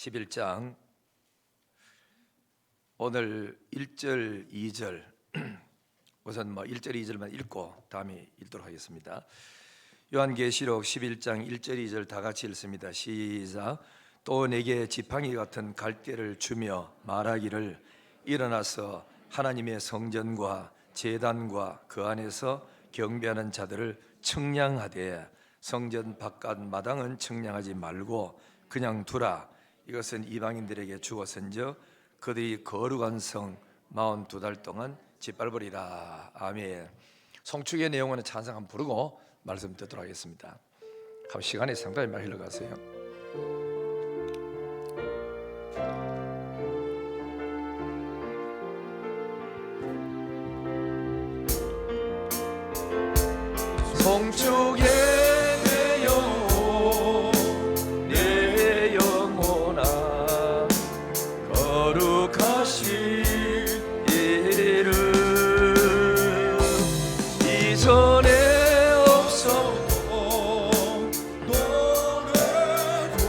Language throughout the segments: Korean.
11장 오늘 1절, 2절 우선 1절, 2절만 읽고 다음에 읽도록 하겠습니다. 요한계시록 11장 1절, 2절 다 같이 읽습니다. 시작. 또 내게 지팡이 같은 갈대를 주며 말하기를 일어나서 하나님의 성전과 제단과 그 안에서 경배하는 자들을 청량하되 성전 바깥 마당은 청량하지 말고 그냥 두라. 이것은 이방인들에게 주었은즉 그들이 거룩한 성 42달 동안 짓밟으리라. 아멘. 송축의 내용은 찬송 한번 부르고 말씀 듣도록 하겠습니다. 시간이 상당히 많이 흘러가세요. 송축의 내 영혼아 거룩하신 이름 이전에 없었고 노래로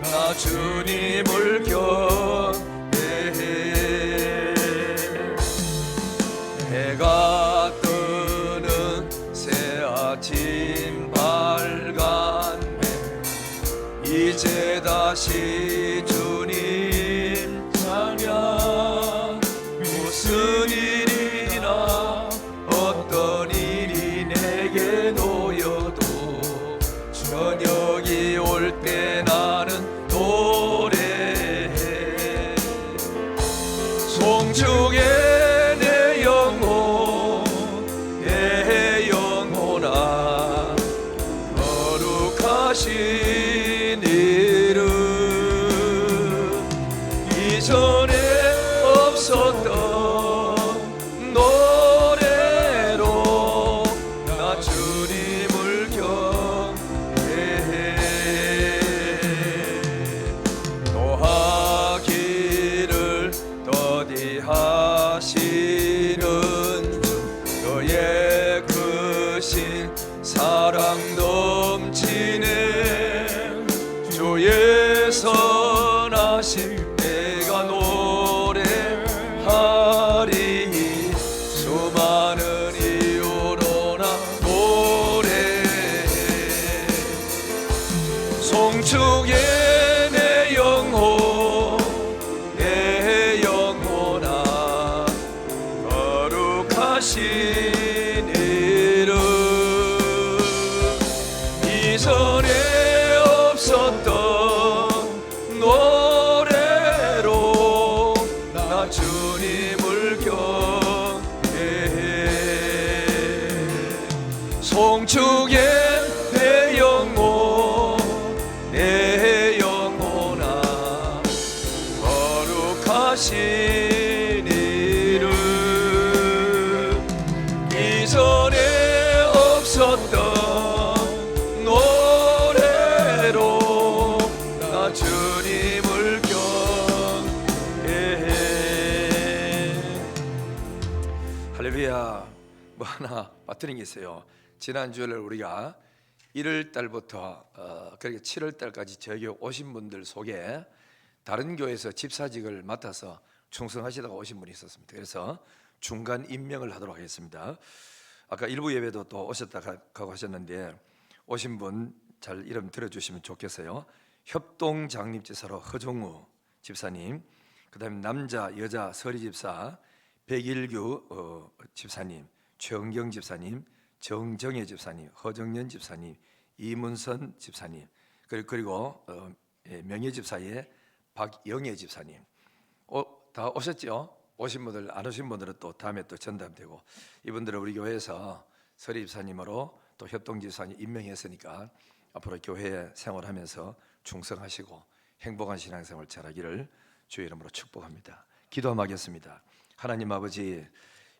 나 주님을 경배해 해가 뜨는 새 아침 밝은 이제 다시 주님 찬양 무슨 일이나 어떤 일이 내게 놓여도 저녁이 올 때 나는 노래해 송축의 내 영혼아 거룩하신 이름 이전에 없었던 노래로 나 주님을 경배해 노하기를 더디하시는 너의 크신 사랑 넘치네 주의 선하심 내가 노래하리 수많은 이유로 나 노래해 송축의 내 영혼아 거룩하신 이름 이전에 없었던 노래로 나 주님을 경배해 송축의 내 영혼아 거룩하신 이름 이전에 없었던 노래로 나 주님을 경배해 할렐루야. 하나 빠뜨린 게 있어요. 지난주에 우리가 1월달부터 그렇게 7월달까지 저희 교회 오신 분들 속에 다른 교회에서 집사직을 맡아서 충성하시다가 오신 분이 있었습니다. 그래서 중간 임명을 하도록 하겠습니다. 아까 일부 예배도 또 오셨다고 하셨는데 오신 분 잘 이름 들어주시면 좋겠어요. 협동 장립지사로 허종우 집사님, 그 다음에 남자 여자 서리 집사 백일규 집사님, 최은경 집사님, 정정혜 집사님, 허정연 집사님, 이문선 집사님, 그리고 명예 집사의 박영애 집사님 다 오셨죠? 오신 분들, 안 오신 분들은 또 다음에 또 전담되고, 이분들은 우리 교회에서 서리 집사님으로 또 협동 집사님 임명했으니까 앞으로 교회 생활하면서 충성하시고 행복한 신앙생활 잘하기를 주의 이름으로 축복합니다. 기도하겠습니다. 하나님 아버지,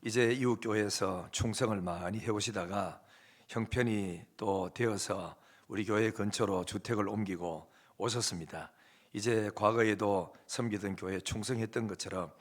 이제 이웃교회에서 충성을 많이 해오시다가 형편이 또 되어서 우리 교회 근처로 주택을 옮기고 오셨습니다. 이제 과거에도 섬기던 교회에 충성했던 것처럼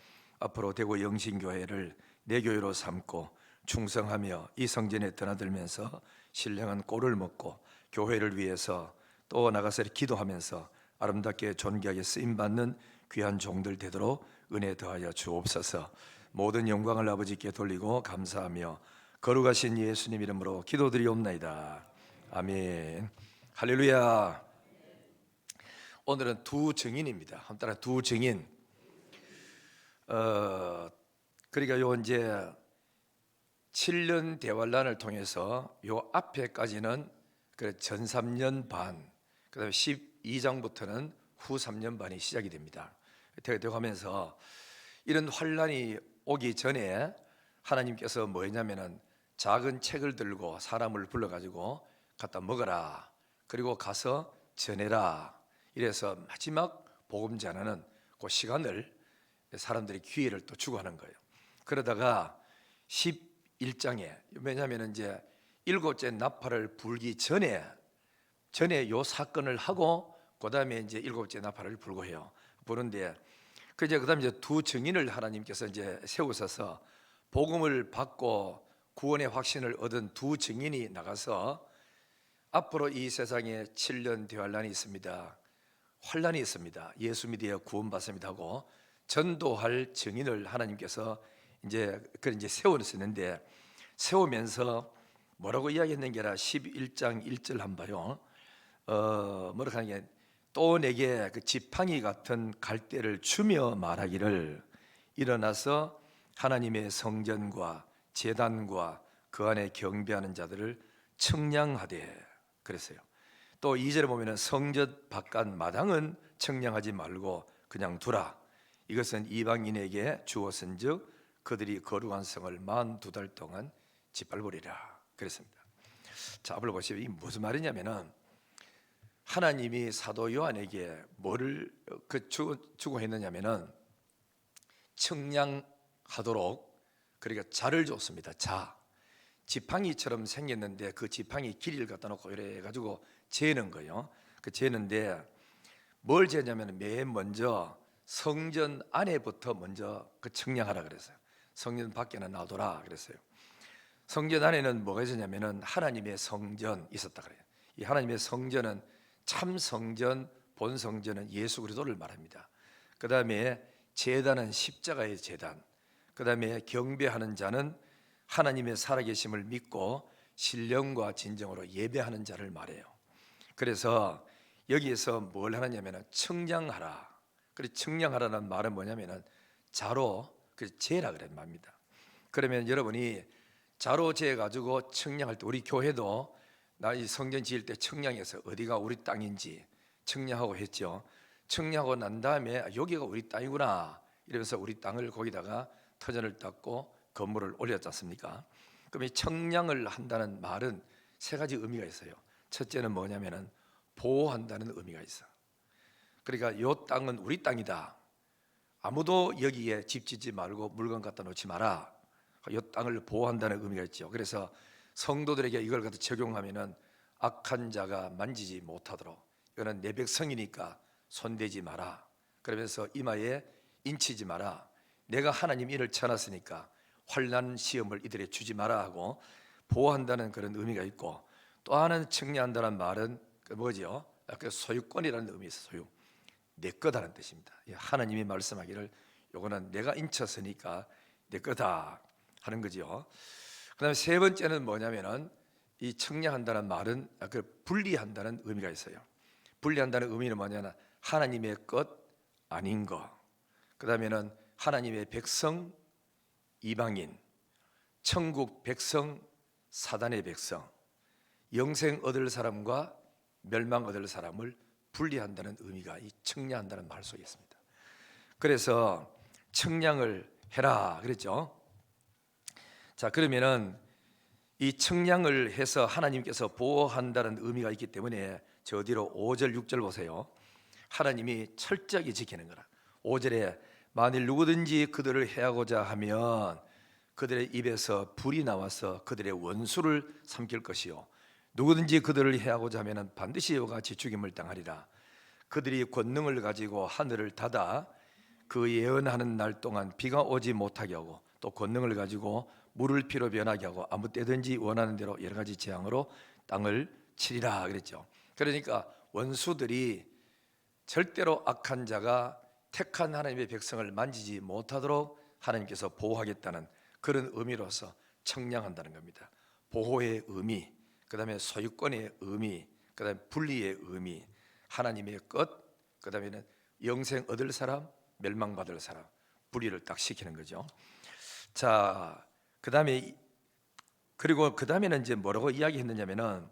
앞으로 대구 영신교회를 내 교회로 삼고 충성하며 이 성전에 드나들면서 신령한 꼴을 먹고 교회를 위해서 또 나가서 기도하면서 아름답게 존귀하게 쓰임받는 귀한 종들 되도록 은혜 더하여 주옵소서. 모든 영광을 아버지께 돌리고 감사하며 거룩하신 예수님 이름으로 기도드리옵나이다. 아멘. 할렐루야. 오늘은 두 증인입니다. 한 따라 두 증인. 그러니까 요 이제 7년 대환란을 통해서 요 앞에까지는 전 3년 반, 그다음에 12장부터는 후 3년 반이 시작이 됩니다. 되어 가면서 이런 환란이 오기 전에 하나님께서 뭐 했냐면은 작은 책을 들고 사람을 불러가지고 갖다 먹어라, 그리고 가서 전해라, 이래서 마지막 복음 전하는 그 시간을 사람들이 기회를 또 주고 하는 거예요. 그러다가 11장에, 왜냐하면 이제 일곱째 나팔을 불기 전에 요 사건을 하고 그 다음에 이제 일곱째 나팔을 불고 해요. 부르는데 그다음에 이제 두 증인을 하나님께서 이제 세우셔서 복음을 받고 구원의 확신을 얻은 두 증인이 나가서 앞으로 이 세상에 7년 대환란이 있습니다, 환란이 있습니다, 예수 믿어 구원받습니다 하고 전도할 증인을 하나님께서 이제 세우셨는데, 세우면서 뭐라고 이야기했는 게 아니라 11장 1절 한번 봐요. 뭐라고 하는 게, 또 내게 그 지팡이 같은 갈대를 주며 말하기를 일어나서 하나님의 성전과 제단과 그 안에 경배하는 자들을 청량하되 그랬어요. 또 2절에 보면은 성전 바깥 마당은 청량하지 말고 그냥 두라. 이것은 이방인에게 주었은즉 그들이 거룩한 성을 42달 동안 짓밟으리라 그랬습니다. 자, 앞을 보시면 이 무슨 말이냐면은 하나님이 사도 요한에게 뭐를 주고 했느냐면은 청량하도록, 그러니까 자를 줬습니다. 자, 지팡이처럼 생겼는데 그 지팡이 길이를 갖다 놓고 이래 가지고 재는 거예요. 그 재는데 뭘 재냐면 맨 먼저 성전 안에부터 먼저 그 청량하라 그랬어요. 성전 밖에는 놔둬라 그랬어요. 성전 안에는 뭐가 있었냐면은 하나님의 성전 있었다 그래요. 이 하나님의 성전은 참 성전, 본 성전은 예수 그리스도를 말합니다. 그 다음에 제단은 십자가의 제단, 그 다음에 경배하는 자는 하나님의 살아계심을 믿고 신령과 진정으로 예배하는 자를 말해요. 그래서 여기에서 뭘 하느냐면 청량하라. 그래서 청량하라는 말은 뭐냐면은 자로 재라 그런 말입니다. 그러면 여러분이 자로 재 가지고 청량할 때, 우리 교회도 나 이 성전 지을 때 청량해서 어디가 우리 땅인지 청량하고 했죠. 청량하고 난 다음에 여기가 우리 땅이구나 이러면서 우리 땅을 거기다가 터전을 닦고 건물을 올렸지 않습니까? 그럼 이 청량을 한다는 말은 세 가지 의미가 있어요. 첫째는 뭐냐면은 보호한다는 의미가 있어. 그러니까 이 땅은 우리 땅이다, 아무도 여기에 집 짓지 말고 물건 갖다 놓지 마라, 이 땅을 보호한다는 의미가 있죠. 그래서 성도들에게 이걸 갖다 적용하면은 악한 자가 만지지 못하도록, 이거는 내 백성이니까 손대지 마라, 그러면서 이마에 인치지 마라, 내가 하나님 이를 쳐놨으니까 환난 시험을 이들에 주지 마라 하고 보호한다는 그런 의미가 있고, 또 하나는 청량한다는 말은 뭐죠? 소유권이라는 의미 있어요. 소유, 내 거다라는 뜻입니다. 하나님이 말씀하기를 요거는 내가 인쳤으니까 내 거다 하는 거죠. 그 다음에 세 번째는 뭐냐면은 이 청량한다는 말은 분리한다는 의미가 있어요. 분리한다는 의미는 뭐냐면 하나님의 것 아닌 거, 그 다음에는 하나님의 백성 이방인, 천국 백성 사단의 백성, 영생 얻을 사람과 멸망 얻을 사람을 분리한다는 의미가 이 청량한다는 말 속에 있습니다. 그래서 청량을 해라 그랬죠. 자, 그러면은 이 청량을 해서 하나님께서 보호한다는 의미가 있기 때문에 저 뒤로 5절 6절 보세요. 하나님이 철저하게 지키는 거라. 5절에 만일 누구든지 그들을 해하고자 하면 그들의 입에서 불이 나와서 그들의 원수를 삼킬 것이요, 누구든지 그들을 해하고자 하면 반드시 이와 같이 죽임을 당하리라. 그들이 권능을 가지고 하늘을 닫아 그 예언하는 날 동안 비가 오지 못하게 하고, 또 권능을 가지고 물을 피로 변하게 하고 아무 때든지 원하는 대로 여러 가지 재앙으로 땅을 치리라 그랬죠. 그러니까 원수들이 절대로 악한 자가 택한 하나님의 백성을 만지지 못하도록 하나님께서 보호하겠다는 그런 의미로서 청량한다는 겁니다. 보호의 의미, 그 다음에 소유권의 의미, 그 다음에 분리의 의미, 하나님의 것, 그 다음에는 영생 얻을 사람, 멸망받을 사람, 분리를 딱 시키는 거죠. 자, 그 다음에 그리고 그 다음에는 이제 뭐라고 이야기했느냐면은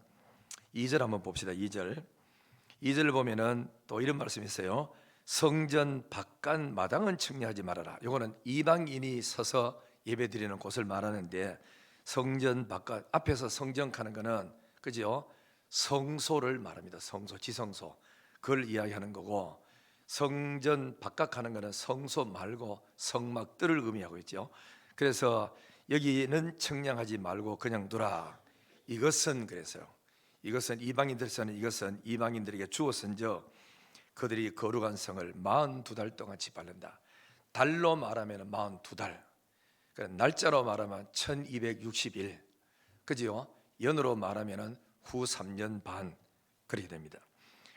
2절 한번 봅시다. 2절 보면은 또 이런 말씀이 있어요. 성전 바깥 마당은 청량하지 말아라. 이거는 이방인이 서서 예배드리는 곳을 말하는데, 성전 바깥, 앞에서 성전 가는 거는 그죠? 성소를 말합니다. 성소, 지성소, 그걸 이야기하는 거고, 성전 바깥 가는 거는 성소 말고 성막들을 의미하고 있죠. 그래서 여기는 청량하지 말고 그냥 두라. 이것은 그래서요. 이것은 이방인들에서는 이것은 이방인들에게 주었은즉 그들이 거룩한 성을 42달 동안 짓밟는다. 달로 말하면 42달, 날짜로 말하면 1260일, 그지요? 연으로 말하면 후 3년 반 그렇게 됩니다.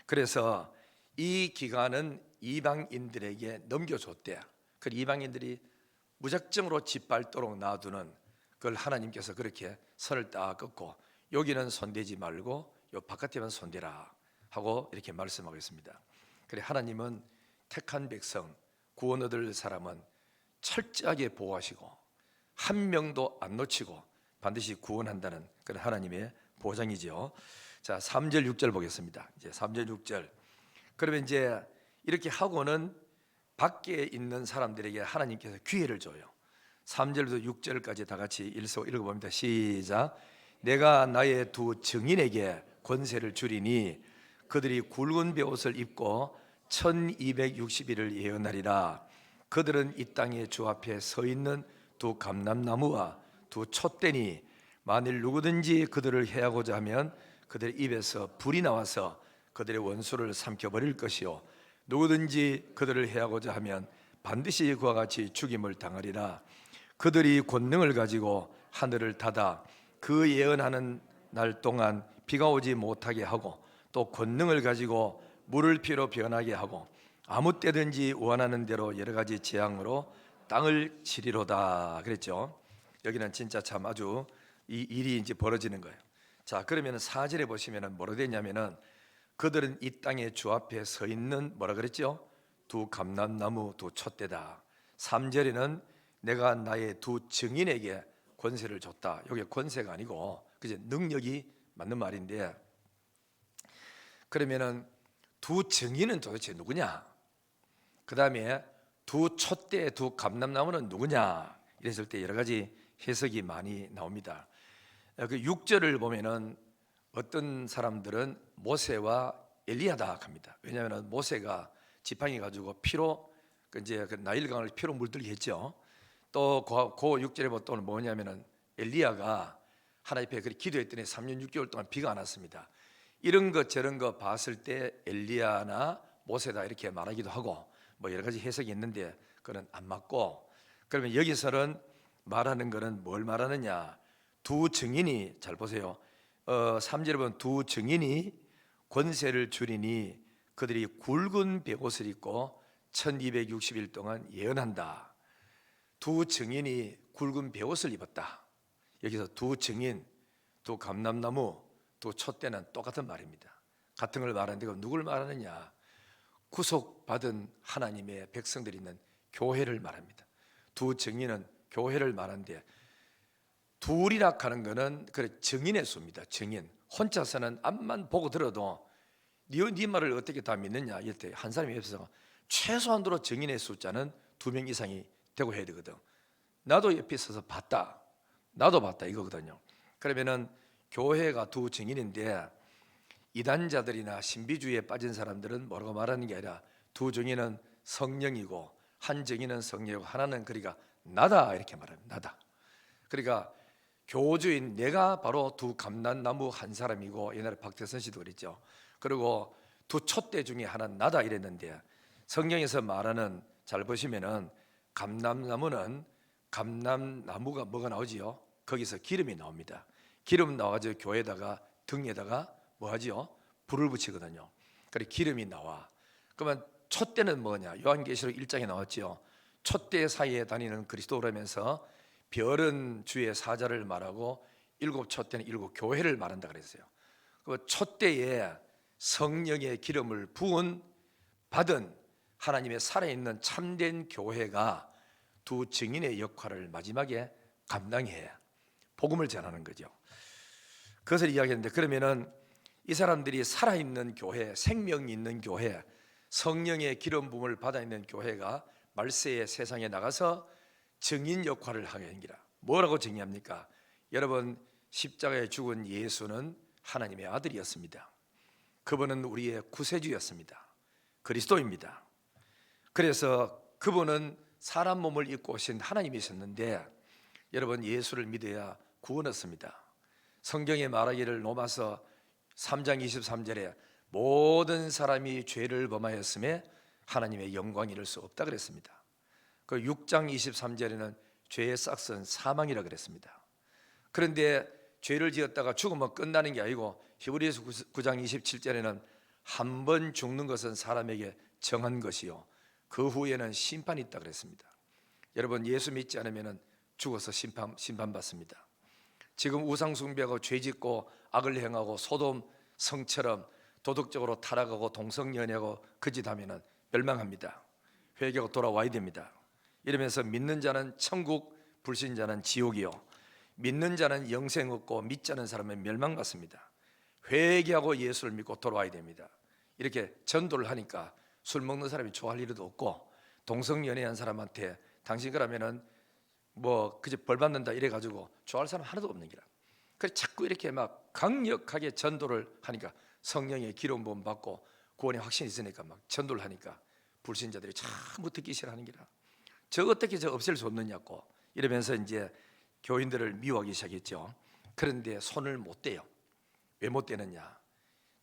그래서 이 기간은 이방인들에게 넘겨줬대요. 그 이방인들이 무작정으로 짓밟도록 놔두는 그걸 하나님께서 그렇게 선을 딱 긋고, 여기는 손대지 말고 요 바깥에만 손대라 하고 이렇게 말씀하고 있습니다. 그래, 하나님은 택한 백성, 구원 얻을 사람은 철저하게 보호하시고 한 명도 안 놓치고 반드시 구원한다는 그런 하나님의 보장이지요. 자, 3절 6절 보겠습니다. 이제 3절 6절. 그러면 이제 이렇게 하고는 밖에 있는 사람들에게 하나님께서 기회를 줘요. 3절부터 6절까지 다 같이 읽어봅니다. 시작. 내가 나의 두 증인에게 권세를 주리니 그들이 굵은 베옷을 입고 1260일을 예언하리라. 그들은 이 땅의 주 앞에 서 있는 두 감람나무와 두 촛대니 만일 누구든지 그들을 해하고자 하면 그들의 입에서 불이 나와서 그들의 원수를 삼켜버릴 것이요, 누구든지 그들을 해하고자 하면 반드시 그와 같이 죽임을 당하리라. 그들이 권능을 가지고 하늘을 닫아 그 예언하는 날 동안 비가 오지 못하게 하고, 또 권능을 가지고 물을 피로 변하게 하고 아무 때든지 원하는 대로 여러 가지 재앙으로 땅을 치리로다 그랬죠. 여기는 진짜 참 아주 이 일이 이제 벌어지는 거예요. 자, 그러면 4절에 보시면은 뭐라 되냐면은 그들은 이 땅의 주 앞에 서 있는 뭐라 그랬죠? 두 감람나무 두 촛대다. 3절에는 내가 나의 두 증인에게 권세를 줬다. 여기 권세가 아니고 그제 능력이 맞는 말인데, 그러면은 두 증인은 도대체 누구냐? 그 다음에 두 촛대, 두 감람나무는 누구냐? 이랬을 때 여러 가지 해석이 많이 나옵니다. 그 6절을 보면은 어떤 사람들은 모세와 엘리야다 합니다. 왜냐하면 모세가 지팡이 가지고 피로 이제 그 나일강을 피로 물들게 했죠. 또 그 6절에 보면 또 뭐냐면은 엘리야가 하나님 앞에 그렇게 기도했더니 3년 6개월 동안 비가 안 왔습니다. 이런 것 저런 거 봤을 때 엘리야나 모세다 이렇게 말하기도 하고 뭐 여러 가지 해석이 있는데 그건 안 맞고, 그러면 여기서는 말하는 거는 뭘 말하느냐? 두 증인이, 잘 보세요. 3절에 보면 두 증인이 권세를 주리니 그들이 굵은 베옷을 입고 1260일 동안 예언한다. 두 증인이 굵은 베옷을 입었다. 여기서 두 증인, 두 감람나무, 두 촛대는 똑같은 말입니다. 같은 걸 말하는데 누굴 말하느냐? 구속받은 하나님의 백성들이 있는 교회를 말합니다. 두 증인은 교회를 말하는데, 둘이라 하는 것은 그래 증인의 수입니다. 증인. 혼자서는 앞만 보고 들어도 네 말을 어떻게 다 믿느냐 이럴 때 한 사람이 옆에서 최소한으로 증인의 숫자는 2명 이상이 되고 해야 되거든. 나도 옆에 있어서 봤다, 나도 봤다 이거거든요. 그러면은 교회가 두 증인인데, 이단자들이나 신비주의에 빠진 사람들은 뭐라고 말하는 게 아니라 두 증인은 성령이고 한 증인은 성령이고 하나는 그러니까 나다 이렇게 말합니다. 나다. 그러니까 교주인 내가 바로 두 감람나무 한 사람이고, 옛날에 박태선 씨도 그랬죠. 그리고 두 촛대 중에 하나는 나다 이랬는데, 성경에서 말하는, 잘 보시면은 감람나무는 감람나무가 뭐가 나오지요? 거기서 기름이 나옵니다. 기름 나와가지고 교회에다가 등에다가 뭐 하지요? 불을 붙이거든요. 그래 기름이 나와. 그러면 촛대는 뭐냐? 요한계시록 1장에 나왔지요. 촛대 사이에 다니는 그리스도라면서 별은 주의 사자를 말하고 일곱 촛대는 일곱 교회를 말한다 그랬어요. 그 촛대에 성령의 기름을 부은 받은 하나님의 살아있는 참된 교회가 두 증인의 역할을 마지막에 감당해 복음을 전하는 거죠. 그것을 이야기했는데, 그러면은 이 사람들이 살아있는 교회, 생명이 있는 교회, 성령의 기름 부음을 받아 있는 교회가 말세의 세상에 나가서 증인 역할을 하게 된 기라. 뭐라고 증인합니까? 여러분, 십자가에 죽은 예수는 하나님의 아들이었습니다. 그분은 우리의 구세주였습니다. 그리스도입니다. 그래서 그분은 사람 몸을 입고 오신 하나님이셨는데, 여러분, 예수를 믿어야 구원 얻습니다. 성경에 말하기를 로마서 3장 23절에 모든 사람이 죄를 범하였음에 하나님의 영광 이룰 수 없다 그랬습니다. 그 6장 23절에는 죄의 싹은 사망이라 그랬습니다. 그런데 죄를 지었다가 죽으면 끝나는 게 아니고 히브리서 9장 27절에는 한 번 죽는 것은 사람에게 정한 것이요 그 후에는 심판이 있다 그랬습니다. 여러분, 예수 믿지 않으면 죽어서 심판받습니다. 지금 우상 숭배하고 죄 짓고 악을 행하고 소돔 성처럼 도덕적으로 타락하고 동성연애하고 거짓하면 멸망합니다. 회개하고 돌아와야 됩니다. 이러면서 믿는 자는 천국, 불신자는 지옥이요 믿는 자는 영생 얻고 믿지 않은 사람은 멸망받습니다. 회개하고 예수를 믿고 돌아와야 됩니다. 이렇게 전도를 하니까 술 먹는 사람이 좋아할 일도 없고, 동성연애한 사람한테 당신 그러면은 뭐 그저 벌 받는다 이래가지고 좋아할 사람 하나도 없는 기라. 그래서 자꾸 이렇게 막 강력하게 전도를 하니까 성령의 기름 부음 받고 구원의 확신이 있으니까 막 전도를 하니까 불신자들이 전부 듣기 싫어하는 기라. 저 어떻게 저 없앨 수 없느냐고 이러면서 이제 교인들을 미워하기 시작했죠. 그런데 손을 못 대요. 왜 못 대느냐?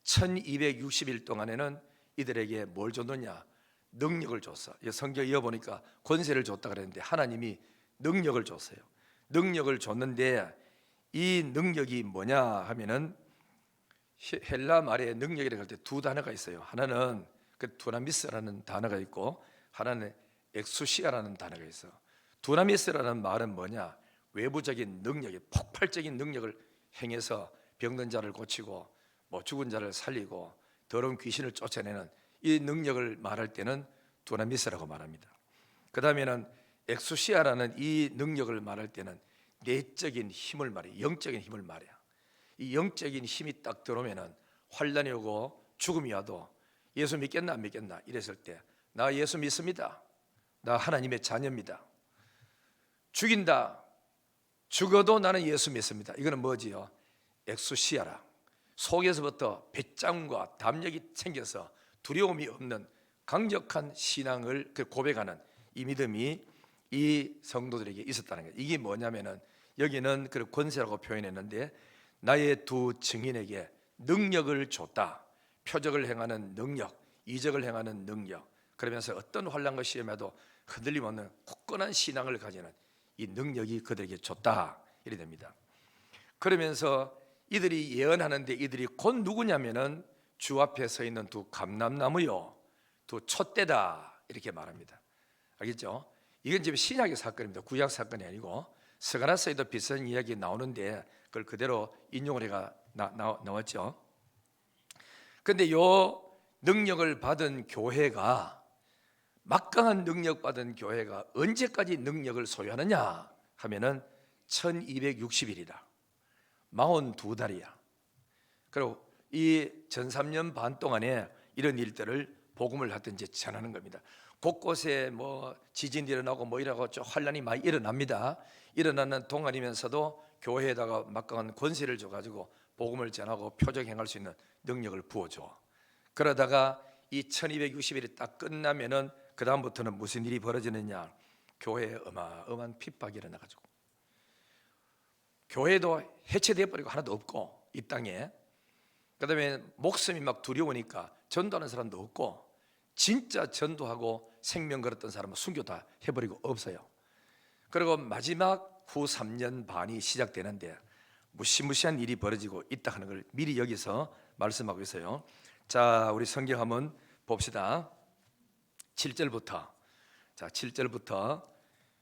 1260일 동안에는 이들에게 뭘 줬느냐? 능력을 줬어. 성경 이어보니까 권세를 줬다 그랬는데 하나님이 능력을 줬어요. 능력을 줬는데 이 능력이 뭐냐 하면은 헬라 말에 능력이라고 할 때 두 단어가 있어요. 하나는 그 두나미스라는 단어가 있고 하나는 엑수시아라는 단어가 있어. 두나미스라는 말은 뭐냐? 외부적인 능력이 폭발적인 능력을 행해서 병든 자를 고치고 뭐 죽은 자를 살리고 더러운 귀신을 쫓아내는 이 능력을 말할 때는 두나미스라고 말합니다. 그 다음에는 엑수시아라는 이 능력을 말할 때는 내적인 힘을 말해, 영적인 힘을 말해. 이 영적인 힘이 딱 들어오면은 환란이 오고 죽음이 와도 예수 믿겠나 안 믿겠나 이랬을 때 나 예수 믿습니다. 나 하나님의 자녀입니다. 죽인다. 죽어도 나는 예수 믿습니다. 이거는 뭐지요? 엑수시아라. 속에서부터 배짱과 담력이 생겨서 두려움이 없는 강력한 신앙을 고백하는 이 믿음이 이 성도들에게 있었다는 거예요. 이게 뭐냐면은 여기는 그 권세라고 표현했는데 나의 두 증인에게 능력을 줬다. 표적을 행하는 능력, 이적을 행하는 능력. 그러면서 어떤 환난과 시험에도 흔들림 없는 굳건한 신앙을 가지는 이 능력이 그들에게 줬다. 이래 됩니다. 그러면서 이들이 예언하는데 이들이 곧 누구냐면은 주 앞에 서 있는 두 감람나무요, 두 촛대다 이렇게 말합니다. 알겠죠? 이건 지금 신약의 사건입니다. 구약 사건이 아니고 스가랴서에도 비슷한 이야기 나오는데 그걸 그대로 인용을 해가 나왔죠. 그런데 요 능력을 받은 교회가, 막강한 능력 받은 교회가 언제까지 능력을 소유하느냐 하면은 1260일이다. 42달이야. 그리고 이 전 3년 반 동안에 이런 일들을 복음을 하든지 전하는 겁니다. 곳곳에 뭐 지진이 일어나고 뭐 이러고 환란이 많이 일어납니다. 일어나는 동안이면서도 교회에다가 막강한 권세를 줘가지고 복음을 전하고 표적 행할 수 있는 능력을 부어줘. 그러다가 이 1260일이 딱 끝나면은 그 다음부터는 무슨 일이 벌어지느냐? 교회에 어마어마한 핍박이 일어나가지고 교회도 해체돼 버리고 하나도 없고 이 땅에, 그 다음에 목숨이 막 두려우니까 전도하는 사람도 없고 진짜 전도하고 생명 걸었던 사람은 순교 다 해버리고 없어요. 그리고 마지막 후 3년 반이 시작되는데 무시무시한 일이 벌어지고 있다 하는 걸 미리 여기서 말씀하고 있어요. 자, 우리 성경 한번 봅시다. 7절부터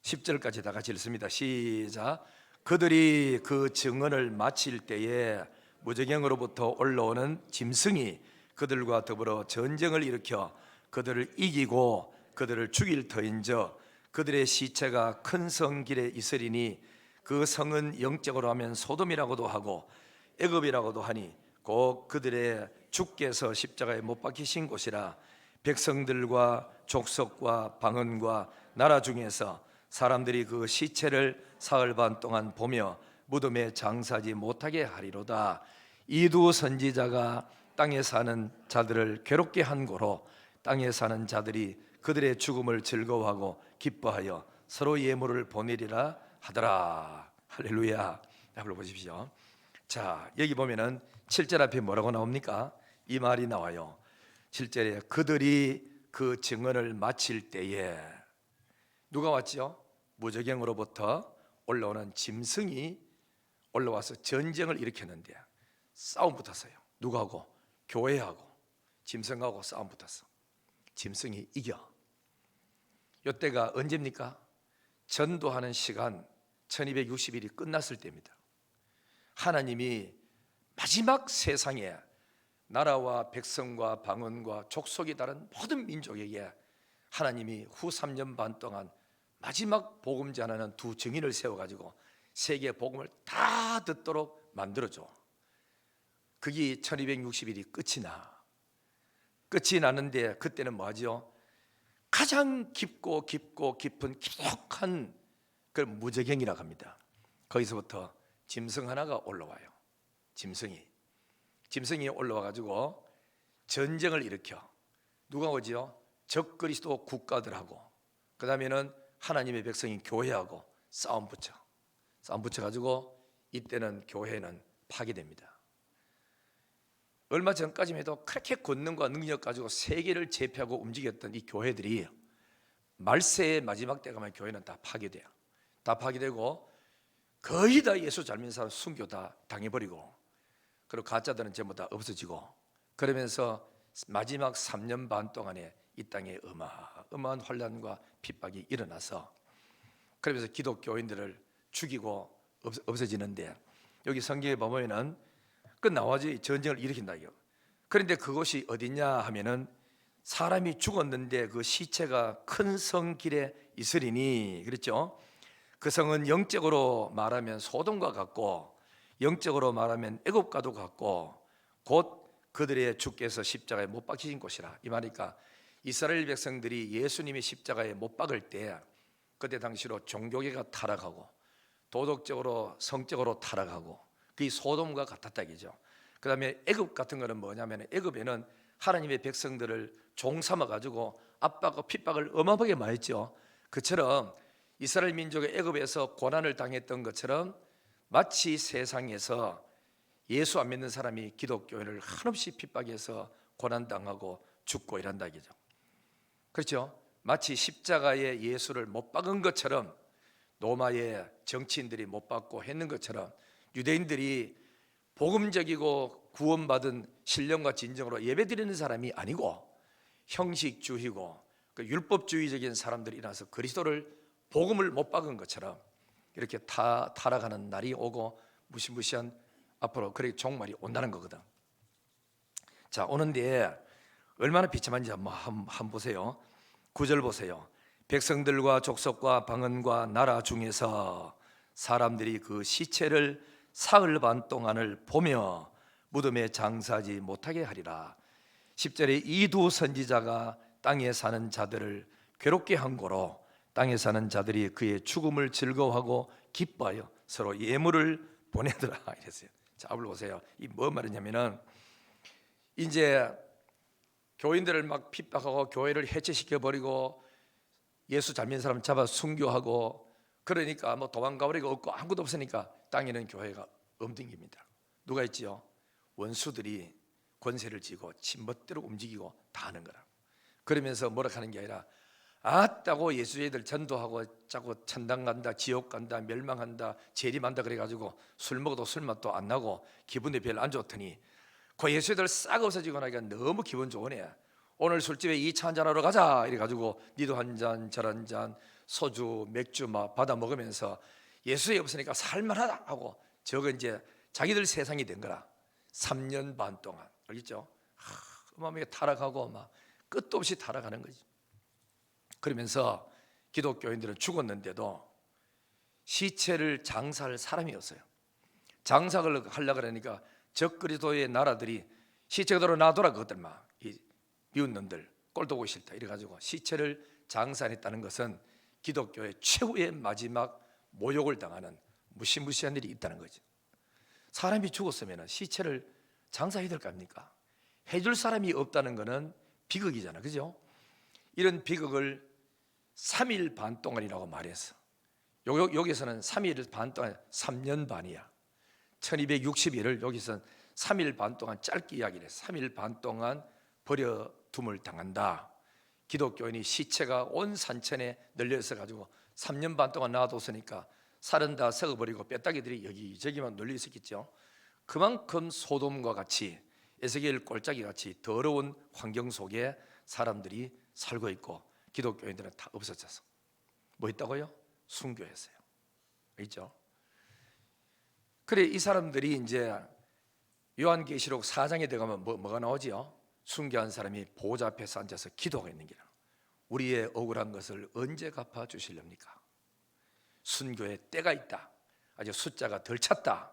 10절까지 다 같이 읽습니다. 시작. 그들이 그 증언을 마칠 때에 무저갱으로부터 올라오는 짐승이 그들과 더불어 전쟁을 일으켜 그들을 이기고 그들을 죽일 터인저 그들의 시체가 큰 성 길에 있으리니 그 성은 영적으로 하면 소돔이라고도 하고 애굽이라고도 하니 곧 그들의 주께서 십자가에 못 박히신 곳이라. 백성들과 족속과 방언과 나라 중에서 사람들이 그 시체를 사흘 반 동안 보며 무덤에 장사하지 못하게 하리로다. 이 두 선지자가 땅에 사는 자들을 괴롭게 한 고로 땅에 사는 자들이 그들의 죽음을 즐거워하고 기뻐하여 서로 예물을 보내리라 하더라. 할렐루야. 한번 보십시오. 자, 여기 보면은 7절 앞에 뭐라고 나옵니까? 이 말이 나와요. 7절에 그들이 그 증언을 마칠 때에 누가 왔죠? 무저갱으로부터 올라오는 짐승이 올라와서 전쟁을 일으켰는데 싸움 붙었어요. 누구하고? 교회하고 짐승하고 싸움 붙었어. 짐승이 이겨. 이때가 언제입니까? 전도하는 시간 1260일이 끝났을 때입니다. 하나님이 마지막 세상에 나라와 백성과 방언과 족속이 다른 모든 민족에게 하나님이 후 3년 반 동안 마지막 복음자 하나는 두 증인을 세워가지고 세계 복음을 다 듣도록 만들어줘. 그게 1260일이 끝이 나는데 그때는 뭐하죠? 가장 깊고 깊은 기독한 그 무저갱이라고 합니다. 거기서부터 짐승 하나가 올라와요. 짐승이 올라와가지고 전쟁을 일으켜. 누가 오지요? 적그리스도 국가들하고 그 다음에는 하나님의 백성인 교회하고 싸움 붙여가지고 이때는 교회는 파괴됩니다. 얼마 전까지만 해도 그렇게 권능과 능력 가지고 세계를 제패하고 움직였던 이 교회들이 말세의 마지막 때 가면 교회는 다 파괴돼요. 다 파괴되고 거의 다 예수 잘 믿는 사람 순교 다 당해버리고 그리고 가짜들은 전부 다 없어지고 그러면서 마지막 3년 반 동안에 이 땅에 어마어마한 혼란과 핍박이 일어나서 그러면서 기독교인들을 죽이고 없어지는데 여기 성경에 보면은 나와지 전쟁을 일으킨다 이거. 그런데 그곳이 어디냐 하면은 사람이 죽었는데 그 시체가 큰 성 길에 있으리니 그랬죠. 그 성은 영적으로 말하면 소돔과 같고 영적으로 말하면 애굽과도 같고 곧 그들의 주께서 십자가에 못 박히신 곳이라. 이 말이니까 이스라엘 백성들이 예수님이 십자가에 못 박을 때 그때 당시로 종교계가 타락하고 도덕적으로 성적으로 타락하고 그게 소돔과 같았다 이죠. 그 다음에 애굽 같은 거는 뭐냐면 애굽에는 하나님의 백성들을 종 삼아 가지고 압박과 핍박을 어마어마하게 많이 했죠. 그처럼 이스라엘 민족의 애굽에서 고난을 당했던 것처럼 마치 세상에서 예수 안 믿는 사람이 기독교인을 한없이 핍박해서 고난당하고 죽고 이란다 이죠. 그렇죠? 마치 십자가에 예수를 못 박은 것처럼 로마의 정치인들이 못 박고 했는 것처럼 유대인들이 복음적이고 구원받은 신령과 진정으로 예배드리는 사람이 아니고 형식주의고 그 율법주의적인 사람들이 일어나서 그리스도를 복음을 못 박은 것처럼 이렇게 타락하는 날이 오고 무시무시한 앞으로 그렇게 종말이 온다는 거거든. 자, 오는데 얼마나 비참한지 한번 보세요. 9절 보세요. 백성들과 족속과 방언과 나라 중에서 사람들이 그 시체를 사흘 반 동안을 보며 무덤에 장사하지 못하게 하리라. 10절에 이 두 선지자가 땅에 사는 자들을 괴롭게 한 고로 땅에 사는 자들이 그의 죽음을 즐거워하고 기뻐하여 서로 예물을 보내더라 이랬어요. 자, 앞을 보세요. 이 뭐 말이냐면은 이제 교인들을 막 핍박하고 교회를 해체시켜 버리고 예수 잘 믿는 사람 잡아 순교하고 그러니까 뭐 도망가버리고 없고 아무것도 없으니까 땅에는 교회가 엄ting깁니다. 누가 있지요? 원수들이 권세를 쥐고 친멋대로 움직이고 다 하는 거라. 그러면서 뭐라 하는 게 아니라 아따고 예수애들 전도하고 자꾸 천당 간다, 지옥 간다, 멸망한다, 재림한다 그래가지고 술 먹어도 술맛도 안 나고 기분이 별로 안 좋더니 그 예수애들 싹 없어지고 나니까 너무 기분 좋으네. 오늘 술집에 2차 한잔하러 가자 이래가지고 니도 한 잔 저 한 잔 소주 맥주 막 받아 먹으면서 예수에 없으니까 살만하다 하고 저거 이제 자기들 세상이 된 거라. 3년 반 동안 알겠죠? 어마어마하게 타락하고 막 끝도 없이 타락하는 거지. 그러면서 기독교인들은 죽었는데도 시체를 장사할 사람이 없어요. 장사를 하려고 그러니까 적그리스도의 나라들이 시체 그대로 놔둬라 그것들 막 이 미운 놈들 꼴도 보기 싫다 이래가지고 시체를 장사했다는 것은 기독교의 최후의 마지막 모욕을 당하는 무시무시한 일이 있다는 거죠. 사람이 죽었으면 시체를 장사해야 될 거 아닙니까? 해줄 사람이 없다는 것은 비극이잖아, 그죠? 이런 비극을 3일 반 동안이라고 말했어. 여기서는 3일 반 동안 3년 반이야. 1260일을 여기서는 3일 반 동안 짧게 이야기를 했어. 3일 반 동안 버려둠을 당한다. 기독교인이 시체가 온 산천에 널려있어 가지고 3년 반 동안 놔뒀으니까 살은 다 썩어버리고 뼈다귀들이 여기저기만 널려 있었겠죠. 그만큼 소돔과 같이 에스겔 꼴짜기 같이 더러운 환경 속에 사람들이 살고 있고 기독교인들은 다 없어졌어. 뭐 있다고요? 순교했어요. 있죠? 그래 이 사람들이 이제 요한계시록 4장에 들어가면 뭐가 나오지요? 순교한 사람이 보좌 앞에서 앉아서 기도하고 있는 게라. 우리의 억울한 것을 언제 갚아 주시렵니까? 순교의 때가 있다. 아직 숫자가 덜 찼다.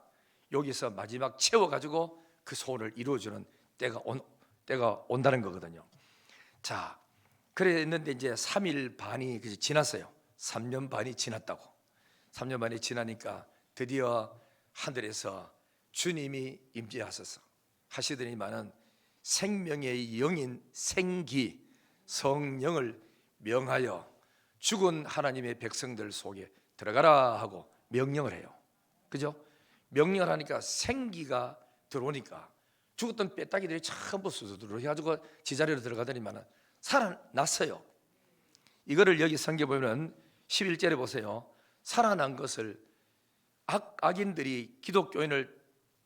여기서 마지막 채워가지고 그 소원을 이루어주는 때가 온다는 거거든요. 자, 그랬는데 이제 3일 반이 지났어요. 3년 반이 지났다고. 3년 반이 지나니까 드디어 하늘에서 주님이 임재하셔서 하시더니만은 생명의 영인 생기 성령을 명하여 죽은 하나님의 백성들 속에 들어가라 하고 명령을 해요. 그죠? 명령을 하니까 생기가 들어오니까 죽었던 뼈다귀들이 전부 수두룩 해가지고 지자리로 들어가더니만은 살아났어요. 이거를 여기 성경에 보면 11절에 보세요. 살아난 것을 악인들이 기독교인을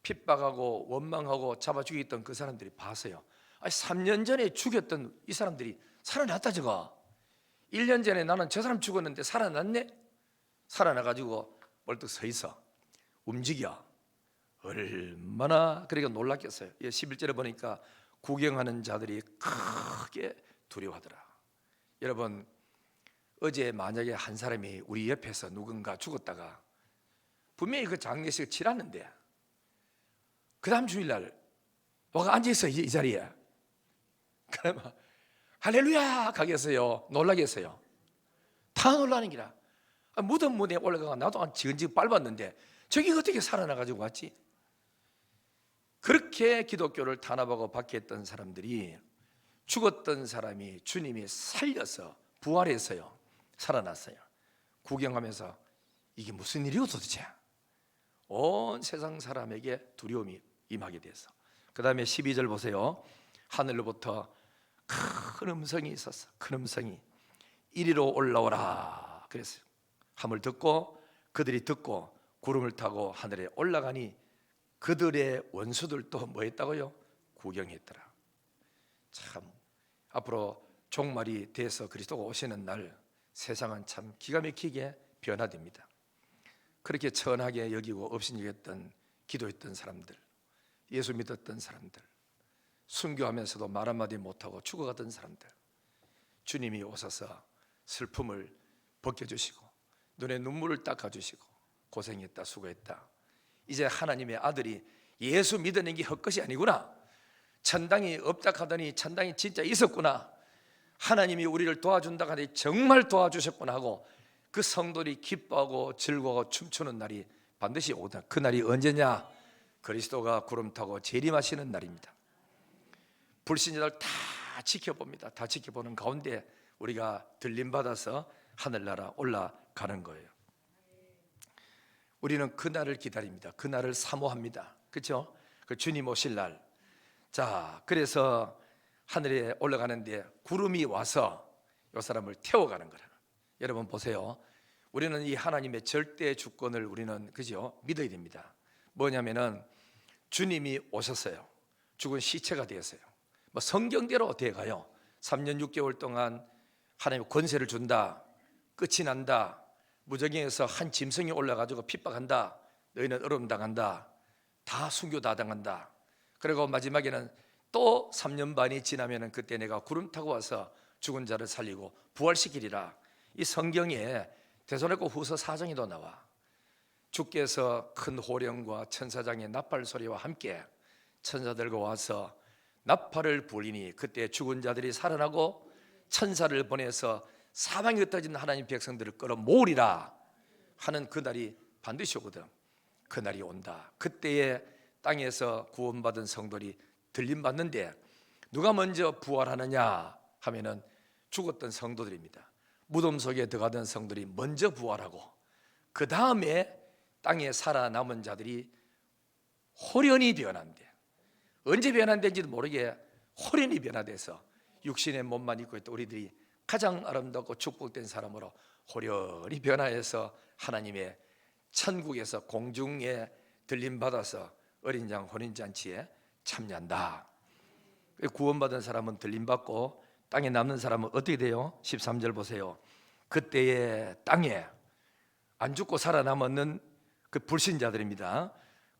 핍박하고 원망하고 잡아 죽였던 그 사람들이 봤어요. 아니 3년 전에 죽였던 이 사람들이 살아났다 저거. 1년 전에 나는 저 사람 죽었는데 살아났네. 살아나가지고 벌떡 서 있어. 움직여. 얼마나 그러니까 놀랐겠어요. 11절에 보니까 구경하는 자들이 크게 두려워하더라. 여러분 어제 만약에 한 사람이 우리 옆에서 누군가 죽었다가 분명히 그 장례식을 치렀는데 그 다음 주일날 와가 앉아있어 이 자리에. 그러면 할렐루야 가겠어요? 놀라겠어요? 다 놀라는 기라. 무덤 문에 올라가가 나도 지근지근 밟았는데 저기 어떻게 살아나가지고 왔지? 그렇게 기독교를 탄압하고 박해했던 사람들이 죽었던 사람이 주님이 살려서 부활해서요 살아났어요. 구경하면서 이게 무슨 일이오 도대체? 온 세상 사람에게 두려움이 임하게 돼서 그 다음에 12절 보세요. 하늘로부터 큰 음성이 있었어. 큰 음성이 이리로 올라오라 그랬어요. 함을 듣고 그들이 듣고 구름을 타고 하늘에 올라가니 그들의 원수들도 뭐 했다고요? 구경했더라. 참 앞으로 종말이 돼서 그리스도가 오시는 날 세상은 참 기가 막히게 변화됩니다. 그렇게 천하게 여기고 업신여겼던 기도했던 사람들, 예수 믿었던 사람들, 순교하면서도 말 한마디 못하고 죽어가던 사람들, 주님이 오셔서 슬픔을 벗겨주시고 눈에 눈물을 닦아주시고 고생했다 수고했다. 이제 하나님의 아들이 예수 믿는 게 헛것이 아니구나. 천당이 없다 하더니 천당이 진짜 있었구나. 하나님이 우리를 도와준다 하더니 정말 도와주셨구나 하고 그 성도들이 기뻐하고 즐거워하고 춤추는 날이 반드시 오다. 그 날이 언제냐? 그리스도가 구름 타고 재림하시는 날입니다. 불신자들 다 지켜봅니다. 다 지켜보는 가운데 우리가 들림받아서 하늘나라 올라가는 거예요. 우리는 그 날을 기다립니다. 그 날을 사모합니다. 그렇죠? 그 주님 오실 날. 자, 그래서 하늘에 올라가는데 구름이 와서 이 사람을 태워가는 거라. 여러분 보세요. 우리는 이 하나님의 절대 주권을 우리는 그죠? 믿어야 됩니다. 뭐냐면은 주님이 오셨어요. 죽은 시체가 되었어요. 뭐 성경대로 돼가요. 3년 6개월 동안 하나님 권세를 준다, 끝이 난다, 무적행에서 한 짐승이 올라가지고 핍박한다, 너희는 어려움 당한다, 다 순교 다 당한다. 그리고 마지막에는 또 3년 반이 지나면 그때 내가 구름 타고 와서 죽은 자를 살리고 부활시키리라. 이 성경에 데살로니가 후서 4장에도 나와. 주께서 큰 호령과 천사장의 나팔 소리와 함께 천사들과 와서 나팔을 불리니 그때 죽은 자들이 살아나고 천사를 보내서 사방에 흩어진 하나님 백성들을 끌어모으리라 하는 그날이 반드시 오거든. 그날이 온다. 그때에 땅에서 구원받은 성도들이 들림받는데 누가 먼저 부활하느냐 하면은 죽었던 성도들입니다. 무덤 속에 들어가던 성도들이 먼저 부활하고 그 다음에 땅에 살아남은 자들이 호련히 변한대. 언제 변한다는지도 모르게 호련히 변화돼서 육신의 몸만 입고 있던 우리들이 가장 아름답고 축복된 사람으로 호련히 변화해서 하나님의 천국에서 공중에 들림받아서 어린 양 혼인잔치에 참여한다. 구원받은 사람은 들림받고 땅에 남는 사람은 어떻게 돼요? 13절 보세요. 그때의 땅에 안 죽고 살아남았는 그 불신자들입니다.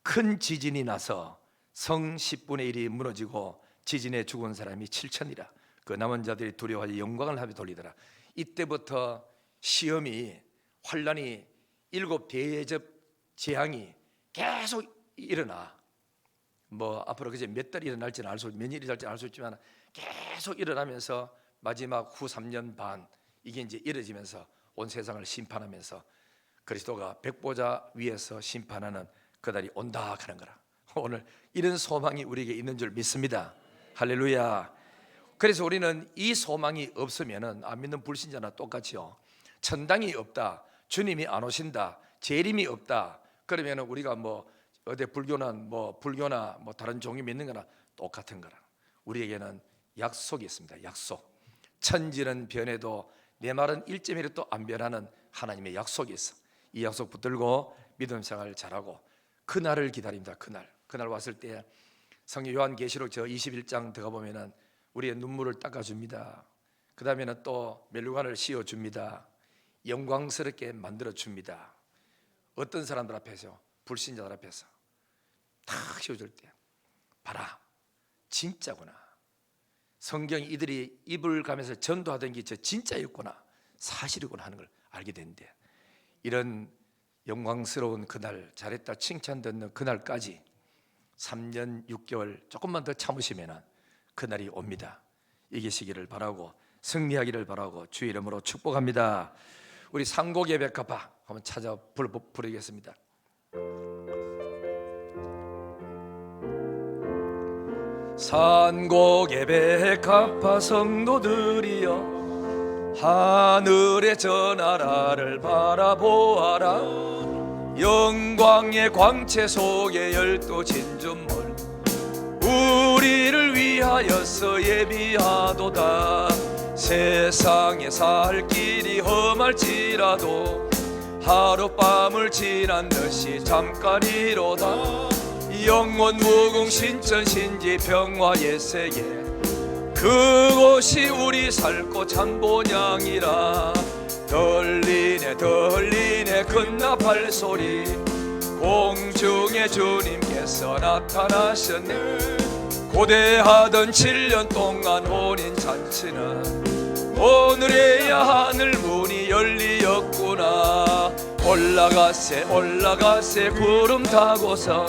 큰 지진이 나서 성 10분의 1이 무너지고 지진에 죽은 사람이 7천이라. 그 남은 자들이 두려워하여 영광을 하며 돌리더라. 이때부터 시험이, 환란이, 7 대접 재앙이 계속 일어나. 뭐 앞으로 그제 몇 달이 일어날지는 알 수, 몇 일이 될지는 알 수 있지만 계속 일어나면서 마지막 후 3년 반 이게 이제 이뤄지면서 온 세상을 심판하면서 그리스도가 백보자 위에서 심판하는 그날이 온다 하는 거라. 오늘 이런 소망이 우리에게 있는 줄 믿습니다. 할렐루야. 그래서 우리는 이 소망이 없으면은 안 믿는 불신자나 똑같이요. 천당이 없다, 주님이 안 오신다, 재림이 없다. 그러면 우리가 뭐 어디 불교나 뭐 다른 종이 믿는 거나 똑같은 거라. 우리에게는 약속이 있습니다. 약속. 천지는 변해도 내 말은 1.1도 안 변하는 하나님의 약속이 있어. 이 약속 붙들고 믿음 생활을 잘하고 그날을 기다립니다. 그날 왔을 때 성경 요한계시록 저 21장 들어가 보면은 우리의 눈물을 닦아줍니다. 그 다음에는 또 멸류관을 씌워줍니다. 영광스럽게 만들어줍니다. 어떤 사람들 앞에서? 불신자들 앞에서 탁 씌워줄 때 봐라, 진짜구나. 성경이 이들이 입을 가면서 전도하던 게 저 진짜였구나, 사실이구나 하는 걸 알게 된대. 이런 영광스러운 그날, 잘했다 칭찬 듣는 그날까지 3년 6개월 조금만 더 참으시면 그날이 옵니다. 이기시기를 바라고 승리하기를 바라고 주의 이름으로 축복합니다. 우리 상곡의 백합화 한번 찾아 부르겠습니다. 산곡의 백합화 성도들이여 하늘의 저 나라를 바라보아라. 영광의 광채 속에 12 진주물 우리를 위하여서 예비하도다. 세상에 살 길이 험할지라도 하룻밤을 지난 듯이 잠깐이로다. 영원 무궁 신천 신지 평화의 세계 그곳이 우리 살고 참 본향이라. 들리네 큰 나팔 소리 공중에 주님께서 나타나셨네. 고대하던 7년 동안 혼인잔치는 오늘에야 하늘 문이 열리었구나. 올라가세 구름 타고서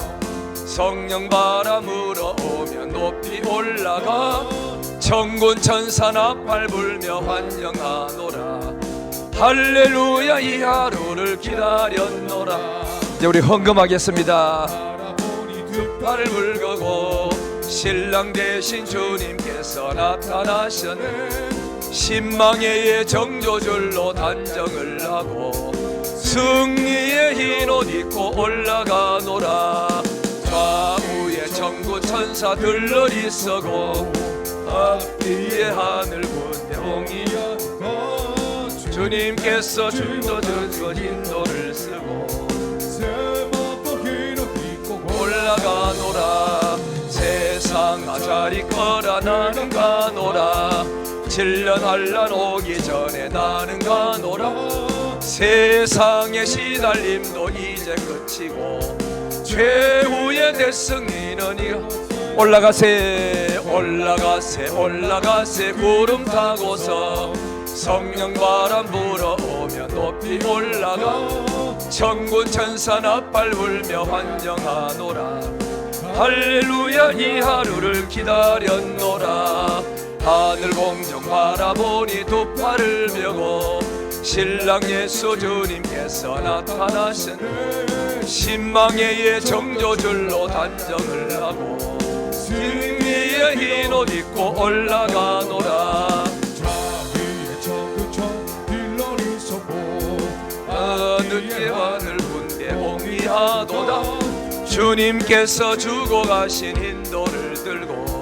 성령 바람으로 오면 높이 올라가. 천군 천사 나팔 불며 환영하노라. 할렐루야 이 하루를 기다렸노라. 이제 우리 헌금하겠습니다. 팔을 물거고 신랑 대신 주님께서 나타나셨네. 신망의 정조줄로 단정을 하고 승리의 흰 옷 입고 올라가노라. 좌우에 천군 천사 들러리 서고 앞뒤에 하늘 군대 홍이야. 주님께서 주도전거 인도를 쓰고 올라가노라. 세상 아자리 거라 나는 가노라. 7년 환란 오기 전에 나는 가노라. 세상의 시달림도 이제 끝이고 최후의 대승리는 이어. 올라가세 올라가세 올라가세 구름 타고서 성령 바람 불어오며 높이 올라가. 천군 천사 나팔 불며 환영하노라. 할렐루야 이 하루를 기다렸노라. 하늘 공중 바라보니 두 팔을 펴고 신랑 예수 주님께서 나타나신 신망의 정조줄로 단정을 하고 등 위에 흰 옷 입고 올라가노라. 자기의 천국천 빌런이 섰고 늦게 하늘 군대 옹이하도다. 주님께서 주고 가신 인도를 들고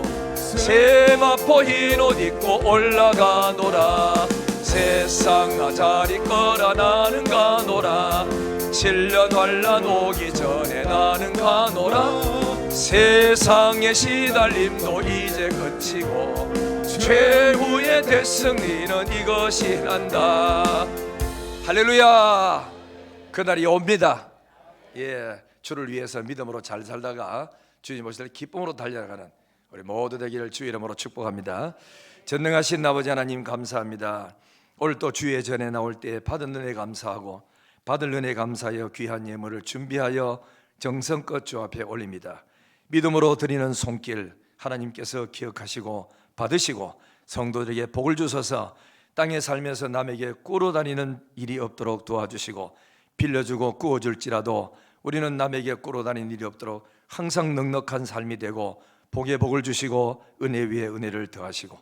세마포 흰 옷 입고 올라가노라. 세상 자리 꺼라 나는 가노라. 7년 환란 오기 전에 나는 가노라. 세상의 시달림도 이제 그치고 최후의 대승리는 이것이 난다. 할렐루야. 그날이 옵니다. 예, 주를 위해서 믿음으로 잘 살다가 주님 오실 때 기쁨으로 달려가는 우리 모두 되기를 주 이름으로 축복합니다. 전능하신 아버지 하나님 감사합니다. 오늘 또 주의 전에 나올 때 받은 은혜 감사하고 받을 은혜 감사하여 귀한 예물을 준비하여 정성껏 주 앞에 올립니다. 믿음으로 드리는 손길 하나님께서 기억하시고 받으시고 성도들에게 복을 주셔서 땅에 살면서 남에게 꾸러 다니는 일이 없도록 도와주시고 빌려주고 꾸어줄지라도 우리는 남에게 꾸러 다니는 일이 없도록 항상 넉넉한 삶이 되고 복에 복을 주시고 은혜 위에 은혜를 더하시고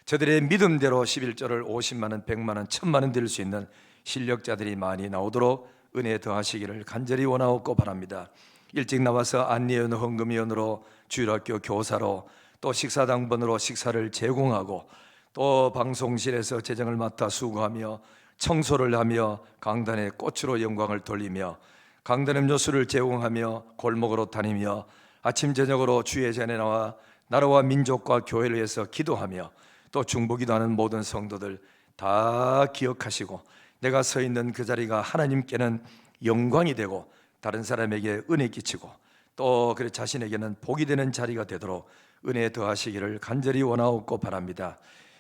저들의 믿음대로 11조를 50만 원, 100만 원, 1000만 원 드릴 수 있는 실력자들이 많이 나오도록 은혜 더하시기를 간절히 원하옵고 바랍니다. 일찍 나와서 안내원, 헌금위원으로 주일학교 교사로 또 식사당번으로 식사를 제공하고 또 방송실에서 재정을 맡아 수고하며 청소를 하며 강단에 꽃으로 영광을 돌리며 강단 음료수를 제공하며 골목으로 다니며 아침 저녁으로 주의 전에 나와 나라와 민족과 교회를 위해서 기도하며 또 중보기도하는 모든 성도들 다 기억하시고 내가 서 있는 그 자리가 하나님께는 영광이 되고 다른 사람에게 은혜 끼치고 또 그래 자신에게는 복이 되는 자리가 되도록 은혜 더하시기를 간절히 원하옵고 바랍니다.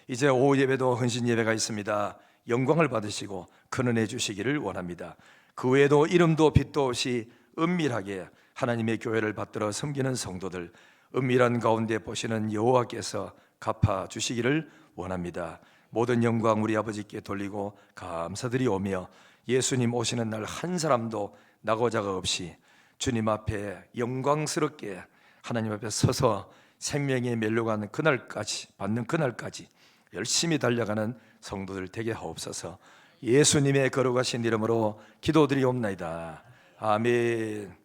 이제 오후 예배도 헌신 예배가 있습니다. 영광을 받으시고 큰 은혜 주시기를 원합니다. 그 외에도 이름도 빛도 없이 은밀하게 하나님의 교회를 받들어 섬기는 성도들 은밀한 가운데 보시는 여호와께서 갚아 주시기를 원합니다. 모든 영광 우리 아버지께 돌리고 감사드리오며 예수님 오시는 날 한 사람도 낙오자가 없이 주님 앞에 영광스럽게 하나님 앞에 서서 생명의 멸류관 그날까지 받는 그날까지 열심히 달려가는 성도들 되게 하옵소서. 예수님의 거룩하신 이름으로 기도드리옵나이다. 아멘.